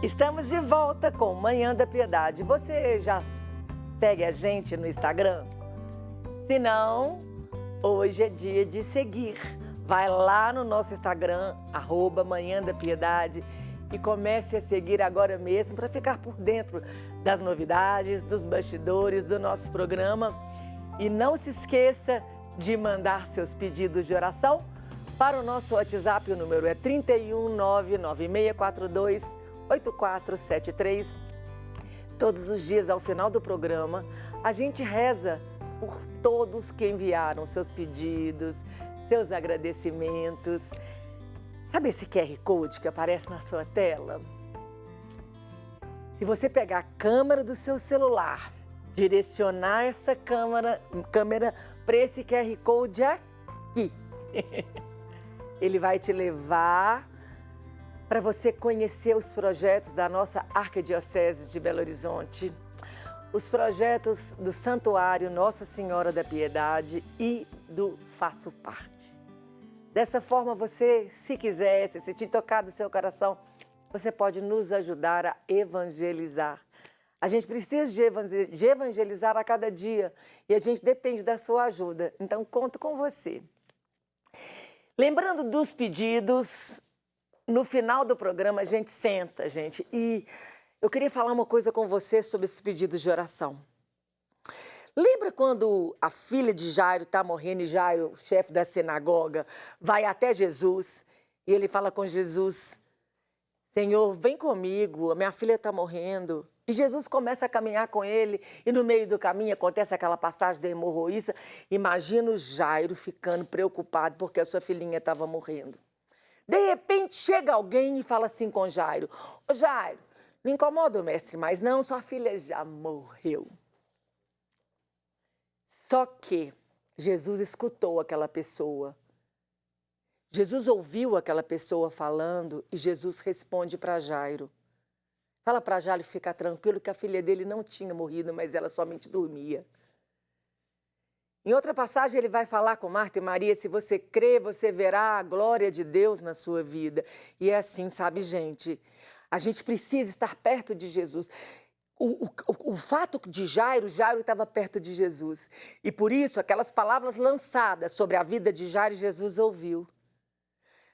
Estamos de volta com Manhã da Piedade. Você já segue a gente no Instagram? Se não, hoje é dia de seguir. Vai lá no nosso Instagram, @Manhã da Piedade, e comece a seguir agora mesmo para ficar por dentro das novidades, dos bastidores do nosso programa. E não se esqueça de mandar seus pedidos de oração para o nosso WhatsApp. O número é 31 99642 8473. Todos os dias, ao final do programa, a gente reza por todos que enviaram seus pedidos, seus agradecimentos. Sabe esse QR Code que aparece na sua tela? Se você pegar a câmera do seu celular, direcionar essa câmera para esse QR Code aqui, ele vai te levar para você conhecer os projetos da nossa Arquidiocese de Belo Horizonte, os projetos do Santuário Nossa Senhora da Piedade e do Faço Parte. Dessa forma, você, se quiser, se sentir tocado no seu coração, você pode nos ajudar a evangelizar. A gente precisa de evangelizar a cada dia e a gente depende da sua ajuda. Então, conto com você. Lembrando dos pedidos, no final do programa a gente senta, gente, e eu queria falar uma coisa com você sobre esses pedidos de oração. Lembra quando a filha de Jairo está morrendo e Jairo, chefe da sinagoga, vai até Jesus e ele fala com Jesus: Senhor, vem comigo, a minha filha está morrendo. E Jesus começa a caminhar com ele e no meio do caminho acontece aquela passagem da hemorroíça. Imagina o Jairo ficando preocupado porque a sua filhinha estava morrendo. De repente chega alguém e fala assim com Jairo: Ô Jairo, não incomoda o mestre mais não, sua filha já morreu. Só que Jesus escutou aquela pessoa. Jesus ouviu aquela pessoa falando e Jesus responde para Jairo. Fala para Jairo ficar tranquilo que a filha dele não tinha morrido, mas ela somente dormia. Em outra passagem ele vai falar com Marta e Maria: se você crê, você verá a glória de Deus na sua vida. E é assim, sabe, gente? A gente precisa estar perto de Jesus. O fato de Jairo estava perto de Jesus. E por isso, aquelas palavras lançadas sobre a vida de Jairo, Jesus ouviu.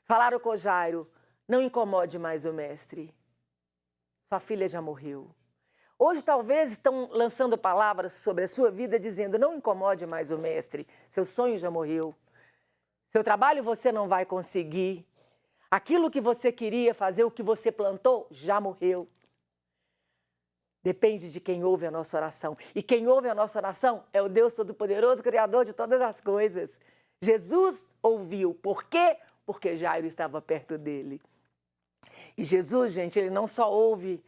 Falaram com Jairo: não incomode mais o mestre. Sua filha já morreu. Hoje talvez estão lançando palavras sobre a sua vida dizendo: não incomode mais o mestre, seu sonho já morreu. Seu trabalho você não vai conseguir. Aquilo que você queria fazer, o que você plantou, já morreu. Depende de quem ouve a nossa oração. E quem ouve a nossa oração é o Deus Todo-Poderoso, Criador de todas as coisas. Jesus ouviu. Por quê? Porque Jairo estava perto dele. E Jesus, gente, ele não só ouve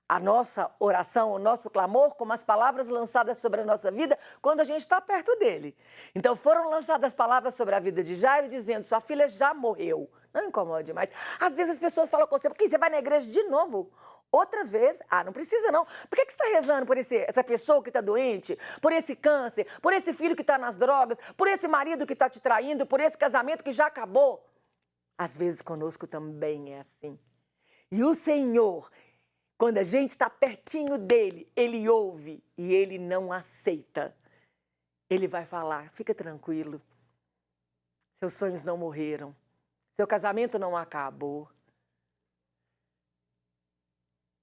a nossa oração, o nosso clamor, como as palavras lançadas sobre a nossa vida quando a gente está perto dele. Então foram lançadas palavras sobre a vida de Jairo dizendo: sua filha já morreu, não incomode mais. Às vezes as pessoas falam com você: por que você vai na igreja de novo? Outra vez? Ah, não precisa não. Por que você está rezando por essa pessoa que está doente, por esse câncer, por esse filho que está nas drogas, por esse marido que está te traindo, por esse casamento que já acabou? Às vezes conosco também é assim. E o Senhor, quando a gente está pertinho dele, ele ouve e ele não aceita. Ele vai falar: fica tranquilo, seus sonhos não morreram, seu casamento não acabou.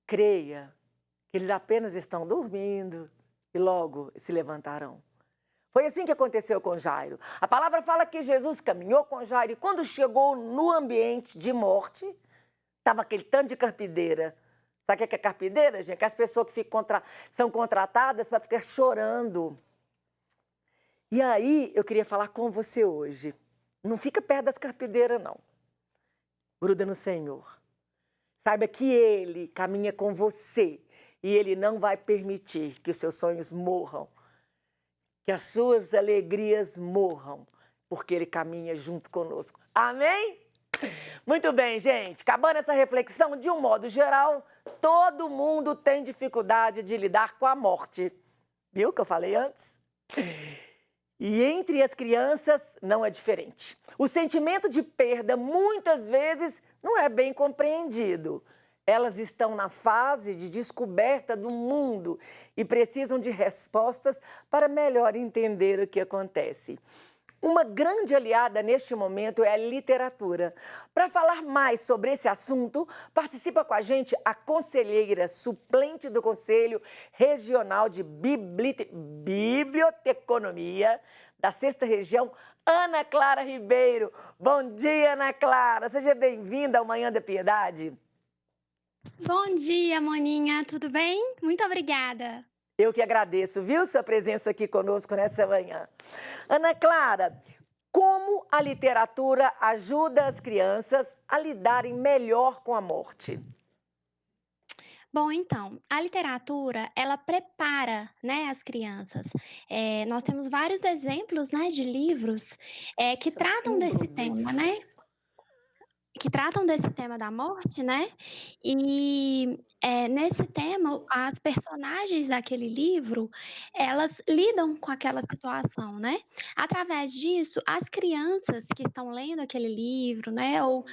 Creia que eles apenas estão dormindo e logo se levantarão. Foi assim que aconteceu com Jairo. A palavra fala que Jesus caminhou com Jairo e quando chegou no ambiente de morte, estava aquele tanto de carpideira. Sabe o que é carpideira, gente? Que as pessoas que são contratadas para ficar chorando. E aí, eu queria falar com você hoje. Não fica perto das carpideiras, não. Gruda no Senhor. Saiba que Ele caminha com você e Ele não vai permitir que os seus sonhos morram, que as suas alegrias morram, porque Ele caminha junto conosco. Amém? Muito bem, gente. Acabando essa reflexão, de um modo geral, todo mundo tem dificuldade de lidar com a morte. Viu o que eu falei antes? E entre as crianças não é diferente. O sentimento de perda, muitas vezes, não é bem compreendido. Elas estão na fase de descoberta do mundo e precisam de respostas para melhor entender o que acontece. Uma grande aliada neste momento é a literatura. Para falar mais sobre esse assunto, participa com a gente a conselheira suplente do Conselho Regional de Biblioteconomia da Sexta Região, Ana Clara Ribeiro. Bom dia, Ana Clara. Seja bem-vinda ao Manhã da Piedade. Bom dia, Moninha, tudo bem? Muito obrigada. Eu que agradeço, viu, sua presença aqui conosco nessa manhã. Ana Clara, como a literatura ajuda as crianças a lidarem melhor com a morte? Bom, então, a literatura, ela prepara, né, as crianças. Nós temos vários exemplos, né, de livros, que Chama tratam desse tema, Improduto. né? Que tratam desse tema da morte, né, nesse tema, as personagens daquele livro, elas lidam com aquela situação, né. Através disso, as crianças que estão lendo aquele livro, né, ou,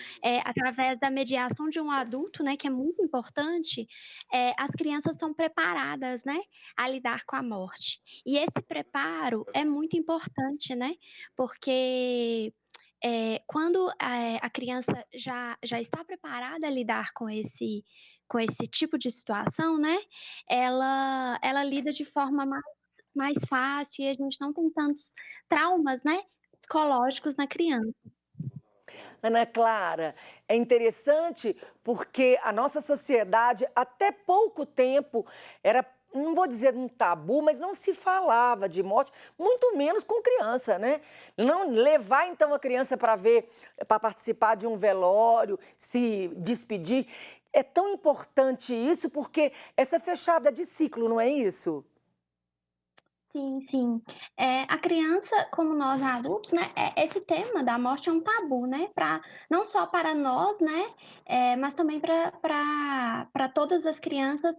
através da mediação de um adulto, né, que é muito importante, as crianças são preparadas, né, a lidar com a morte. E esse preparo é muito importante, né, porque quando, a criança já está preparada a lidar com esse tipo de situação, né, ela lida de forma mais fácil e a gente não tem tantos traumas, né, psicológicos na criança. Ana Clara, é interessante porque a nossa sociedade, até pouco tempo, era, não vou dizer um tabu, mas não se falava de morte, muito menos com criança, né? Não levar então a criança para ver, para participar de um velório, se despedir. É tão importante isso porque essa fechada de ciclo, não é isso? Sim, sim. A criança, como nós adultos, né, esse tema da morte é um tabu, né, não só para nós, né, mas também para todas as crianças.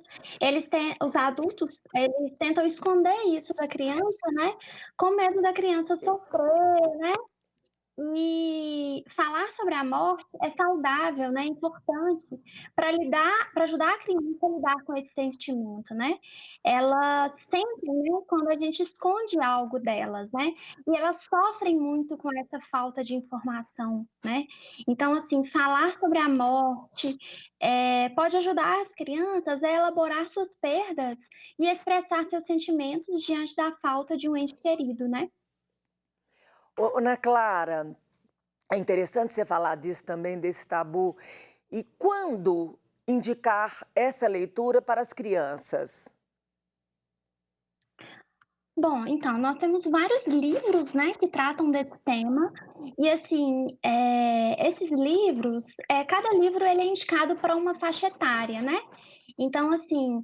Os adultos, eles tentam esconder isso da criança, né, com medo da criança sofrer, né. E falar sobre a morte é saudável, né, é importante para ajudar a criança a lidar com esse sentimento, né. Elas sempre, né, quando a gente esconde algo delas, né, e elas sofrem muito com essa falta de informação, né. Então, assim, falar sobre a morte, pode ajudar as crianças a elaborar suas perdas e expressar seus sentimentos diante da falta de um ente querido, né. Ô, Ana Clara, é interessante você falar disso também, desse tabu. E quando indicar essa leitura para as crianças? Bom, então, nós temos vários livros, né, que tratam desse tema, e assim, esses livros, cada livro ele é indicado para uma faixa etária, né. Então assim,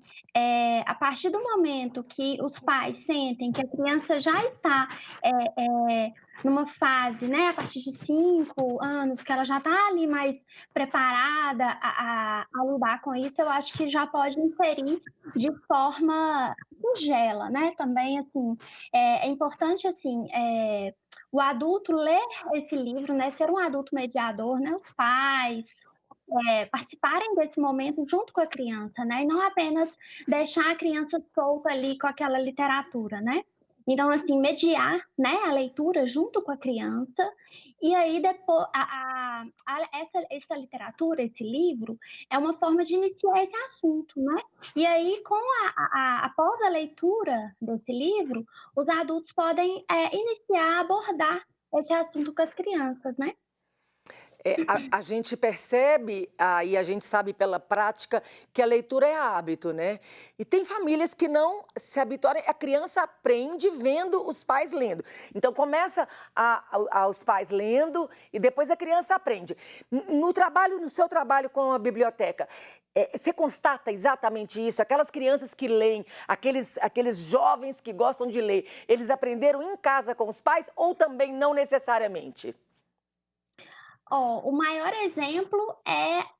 a partir do momento que os pais sentem que a criança já está, numa fase, né, a partir de 5 anos, que ela já está ali mais preparada a lidar com isso, eu acho que já pode inserir de forma singela, né, também assim, é importante assim, o adulto ler esse livro, né, ser um adulto mediador, né, os pais, participarem desse momento junto com a criança, né, e não apenas deixar a criança solta ali com aquela literatura, né. Então, assim, mediar, né, a leitura junto com a criança, e aí depois essa literatura, esse livro, é uma forma de iniciar esse assunto, né. E aí com após a leitura desse livro, os adultos podem, iniciar a abordar esse assunto com as crianças, né. A gente percebe, e a gente sabe pela prática, que a leitura é hábito, né? E tem famílias que não se habituaram, a criança aprende vendo os pais lendo. Então começa os pais lendo e depois a criança aprende. No trabalho, no seu trabalho com a biblioteca, você constata exatamente isso? Aquelas crianças que leem, aqueles jovens que gostam de ler, eles aprenderam em casa com os pais ou também não necessariamente? Ó, o maior exemplo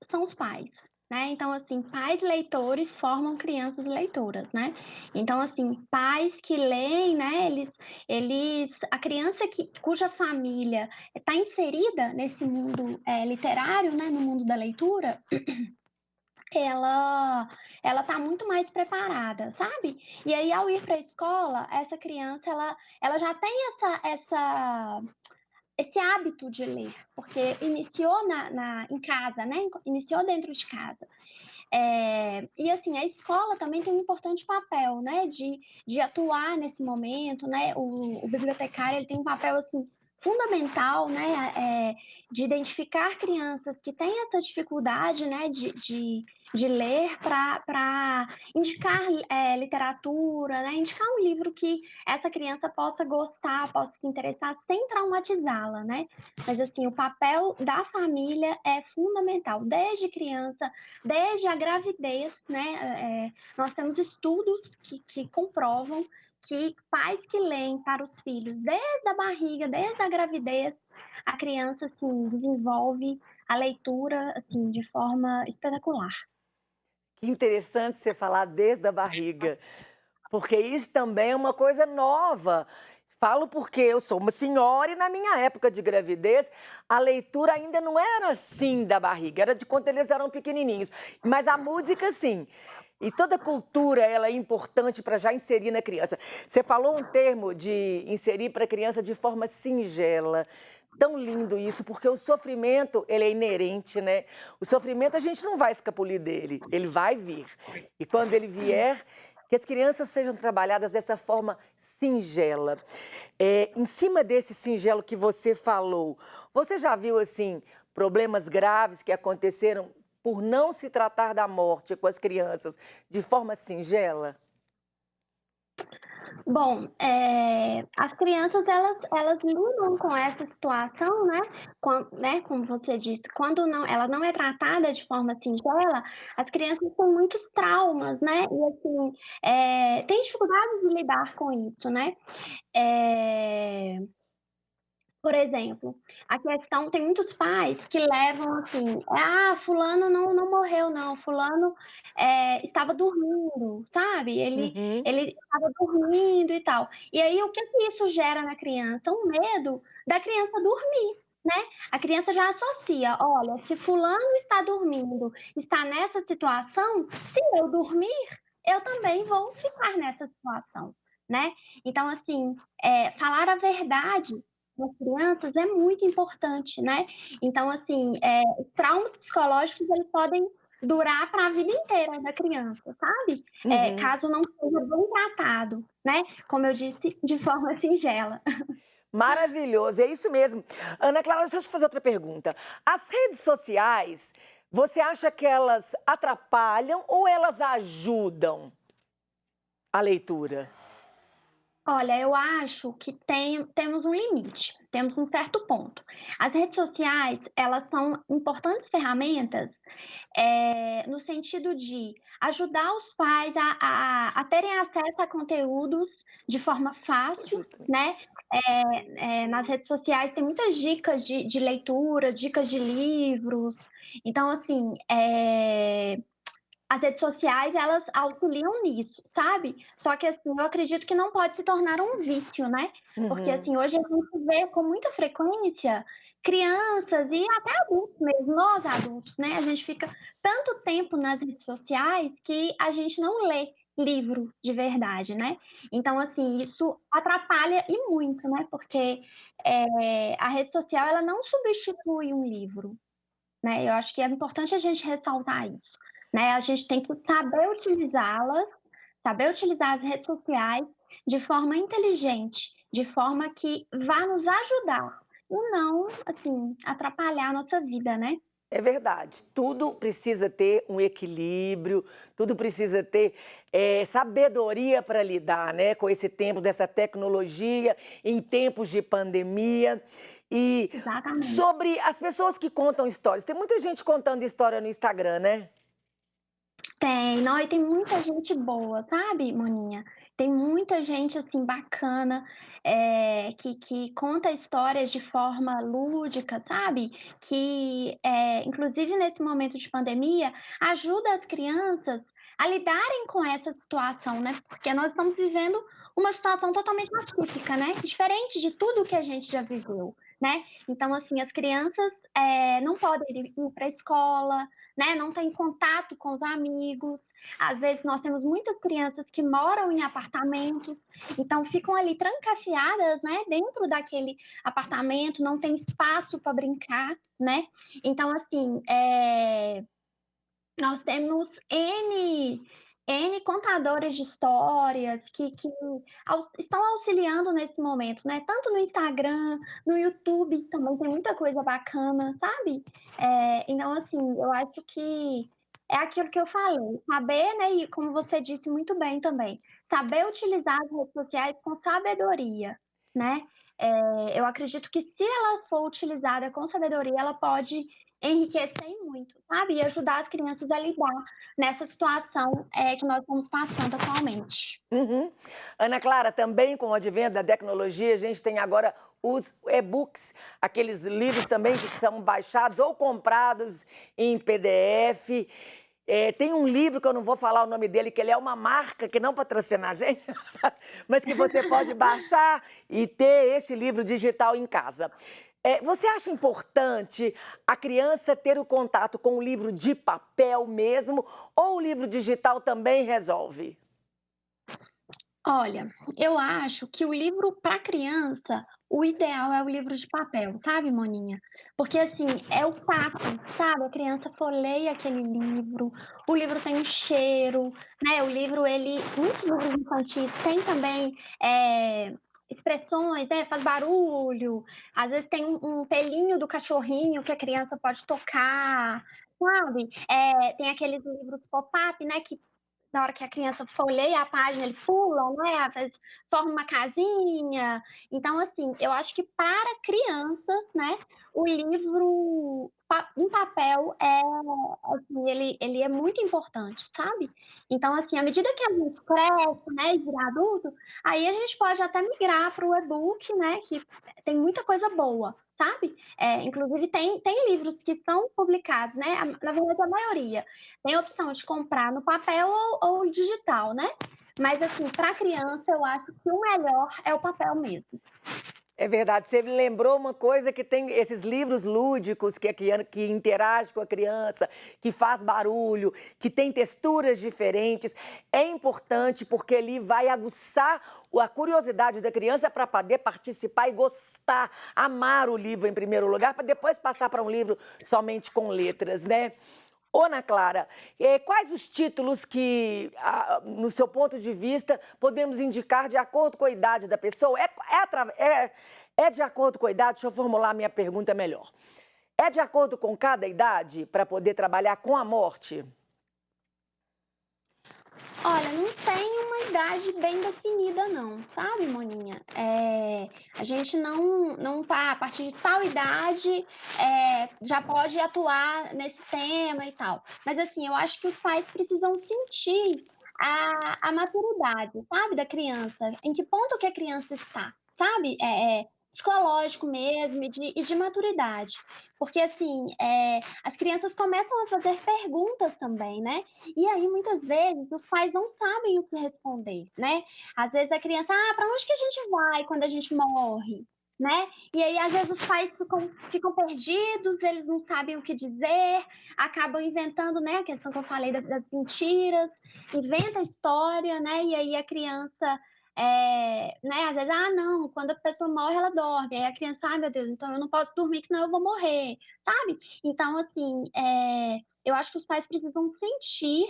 são os pais, né, então, assim, pais leitores formam crianças leitoras, né. Então, assim, pais que leem, né, a criança cuja família está inserida nesse mundo, literário, né, no mundo da leitura, ela ela tá muito mais preparada, sabe. E aí ao ir para a escola, essa criança ela já tem esse hábito de ler, porque iniciou em casa, né, iniciou dentro de casa. E assim, a escola também tem um importante papel, né, de atuar nesse momento, né, o bibliotecário ele tem um papel, assim, fundamental, né, de identificar crianças que têm essa dificuldade, né, de ler para indicar, literatura, né, indicar um livro que essa criança possa gostar, possa se interessar sem traumatizá-la, né. Mas assim, o papel da família é fundamental, desde criança, desde a gravidez, né, nós temos estudos que comprovam que pais que leem para os filhos desde a barriga, desde a gravidez, a criança, assim, desenvolve a leitura, assim, de forma espetacular. Que interessante você falar desde a barriga, porque isso também é uma coisa nova. Falo porque eu sou uma senhora e na minha época de gravidez, a leitura ainda não era assim da barriga, era de quando eles eram pequenininhos. Mas a música, sim. E toda cultura, ela é importante para já inserir na criança. Você falou um termo de inserir para a criança de forma singela. Tão lindo isso, porque o sofrimento, ele é inerente, né? O sofrimento a gente não vai escapulir dele, ele vai vir. E quando ele vier, que as crianças sejam trabalhadas dessa forma singela. Em cima desse singelo que você falou, você já viu, assim, problemas graves que aconteceram por não se tratar da morte com as crianças de forma singela? Bom, as crianças elas lidam com essa situação, né, né, como você disse, quando não ela não é tratada de forma singela, as crianças têm muitos traumas, né, e assim, têm dificuldade de lidar com isso, né. Eh Por exemplo, a questão tem muitos pais que levam assim: "Ah, fulano não morreu não, fulano, estava dormindo", sabe, Uhum. ele estava dormindo e tal. E aí o que que isso gera na criança? Um medo da criança dormir, né. A criança já associa: "Olha, se fulano está dormindo, está nessa situação, se eu dormir, eu também vou ficar nessa situação", né. Então assim, falar a verdade das crianças é muito importante, né. Então, assim, os traumas psicológicos eles podem durar para a vida inteira da criança, sabe. Uhum. Caso não seja bem tratado, né, como eu disse, de forma singela. Maravilhoso, é isso mesmo. Ana Clara, deixa eu te fazer outra pergunta. As redes sociais, você acha que elas atrapalham ou elas ajudam a leitura? Olha, eu acho que temos um limite, temos um certo ponto. As redes sociais, elas são importantes ferramentas, no sentido de ajudar os pais a terem acesso a conteúdos de forma fácil, Ajuda também. né. Nas redes sociais tem muitas dicas de leitura, dicas de livros, então assim, as redes sociais, elas auxiliam nisso, sabe. Só que, assim, eu acredito que não pode se tornar um vício, né, porque, Uhum. assim, hoje a gente vê com muita frequência crianças e até adultos mesmo, nós adultos, né, a gente fica tanto tempo nas redes sociais que a gente não lê livro de verdade, né. Então, assim, isso atrapalha e muito, né, porque, a rede social ela não substitui um livro, né, eu acho que é importante a gente ressaltar isso, né, a gente tem que saber utilizá-las, saber utilizar as redes sociais de forma inteligente, de forma que vá nos ajudar e não, assim, atrapalhar a nossa vida, né. É verdade, tudo precisa ter um equilíbrio, tudo precisa ter sabedoria para lidar, né, com esse tempo dessa tecnologia, em tempos de pandemia. E Exatamente. sobre as pessoas que contam histórias, tem muita gente contando história no Instagram, né? Tem, não, e tem muita gente boa, sabe, Moninha? Tem muita gente, assim, bacana, que conta histórias de forma lúdica, sabe? Que, inclusive nesse momento de pandemia, ajuda as crianças a lidarem com essa situação, né? Porque nós estamos vivendo uma situação totalmente atípica, né? Diferente de tudo que a gente já viveu, né. Então, assim, as crianças, não podem ir para a escola, né, não têm contato com os amigos. Às vezes nós temos muitas crianças que moram em apartamentos, então ficam ali trancafiadas, né, dentro daquele apartamento, não tem espaço para brincar, né. Então, assim, nós temos N contadores de histórias que estão auxiliando nesse momento, né, tanto no Instagram, no YouTube também tem muita coisa bacana, sabe. Então assim, eu acho que é aquilo que eu falei, saber, né, e como você disse muito bem também, saber utilizar as redes sociais com sabedoria, né. Eu acredito que se ela for utilizada com sabedoria, ela pode enriquecer e muito, sabe, e ajudar as crianças a lidar nessa situação, que nós estamos passando atualmente. Uhum. Ana Clara, também com o advento da tecnologia, a gente tem agora os e-books, aqueles livros também que são baixados ou comprados em PDF. Tem um livro que eu não vou falar o nome dele, que ele é uma marca que não patrocina a gente, mas que você pode baixar e ter este livro digital em casa. Você acha importante a criança ter o contato com o livro de papel mesmo, ou o livro digital também resolve? Olha, eu acho que o livro para criança, o ideal é o livro de papel, sabe, Moninha? Porque assim, é o tato, sabe? A criança folheia aquele livro, o livro tem um cheiro, né? O livro, muitos livros infantis têm também expressões, né? Faz barulho, às vezes tem um pelinho do cachorrinho que a criança pode tocar, sabe? Tem aqueles livros pop-up, né? Que na hora que a criança folheia a página, ele pula, né, às vezes forma uma casinha. Então, assim, eu acho que para crianças, né, o livro em papel assim, ele é muito importante, sabe. Então, assim, à medida que a gente cresce, né, e vira adulto, aí a gente pode até migrar para o e-book, né, que tem muita coisa boa, sabe. Inclusive tem livros que são publicados, né, na verdade a maioria, tem a opção de comprar no papel ou digital, né. Mas, assim, para criança eu acho que o melhor é o papel mesmo. É verdade, você me lembrou uma coisa que tem esses livros lúdicos que interage com a criança, que faz barulho, que tem texturas diferentes. É importante porque ele vai aguçar a curiosidade da criança para poder participar e gostar, amar o livro em primeiro lugar, para depois passar para um livro somente com letras, né? Ô, Ana Clara, quais os títulos que, no seu ponto de vista, podemos indicar de acordo com a idade da pessoa? É de acordo com a idade? Deixa eu formular a minha pergunta melhor. É de acordo com cada idade para poder trabalhar com a morte? Olha, não tem uma idade bem definida não, sabe, Moninha? A gente não a partir de tal idade, já pode atuar nesse tema e tal. Mas, assim, eu acho que os pais precisam sentir a maturidade, sabe, da criança, em que ponto que a criança está, sabe? Psicológico mesmo e de maturidade. Porque, assim, as crianças começam a fazer perguntas também, né? E aí, muitas vezes, os pais não sabem o que responder, né. Às vezes a criança: "Ah, para onde que a gente vai quando a gente morre?", né. E aí, às vezes, os pais ficam perdidos, eles não sabem o que dizer, acabam inventando, né, a questão que eu falei das mentiras, inventa história, né, e aí a criança, né, às vezes: "Ah, não, quando a pessoa morre, ela dorme", aí a criança: "Ai, meu Deus, então eu não posso dormir que senão eu vou morrer", sabe. Então, assim, eu acho que os pais precisam sentir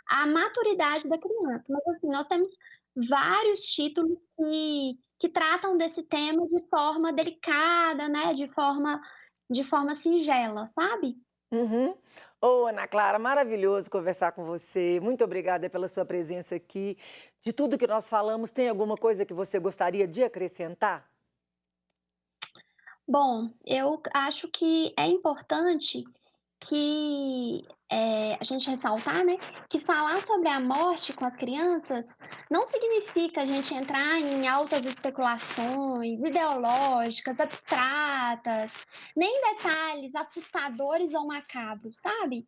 a maturidade da criança. Mas, assim, nós temos vários títulos que tratam desse tema de forma delicada, né, de forma singela, sabe? Uhum. Ô, Ana Clara, maravilhoso conversar com você. Muito obrigada pela sua presença aqui. De tudo que nós falamos, tem alguma coisa que você gostaria de acrescentar? Bom, eu acho que é importante que, a gente ressaltar, né, que falar sobre a morte com as crianças não significa a gente entrar em altas especulações ideológicas, abstratas, nem em detalhes assustadores ou macabros, sabe.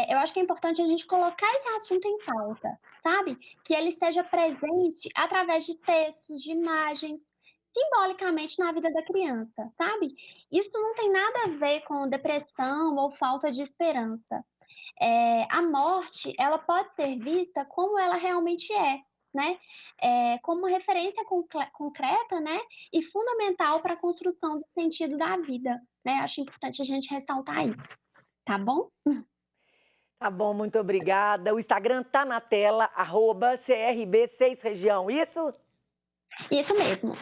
Eu acho que é importante a gente colocar esse assunto em pauta, sabe, que ele esteja presente através de textos, de imagens, simbolicamente na vida da criança, sabe. Isso não tem nada a ver com depressão ou falta de esperança. A morte, ela pode ser vista como ela realmente é, né, como uma referência concreta, né, e fundamental para a construção do sentido da vida, né. Acho importante a gente ressaltar isso, tá bom? Tá bom, muito obrigada. O Instagram tá na tela, @CRB6Região, isso? Isso mesmo.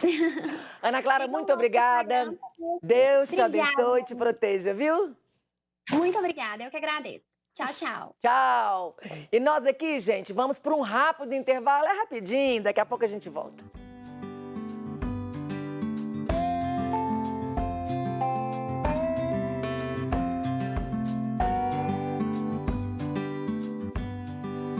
Ana Clara, Sigam o muito nosso Instagram. obrigada. Deus te Obrigada, abençoe e te proteja, viu? muito obrigada, eu que agradeço. Tchau, tchau. Tchau. E nós aqui, gente, vamos para um rápido intervalo, é rapidinho, daqui a pouco a gente volta.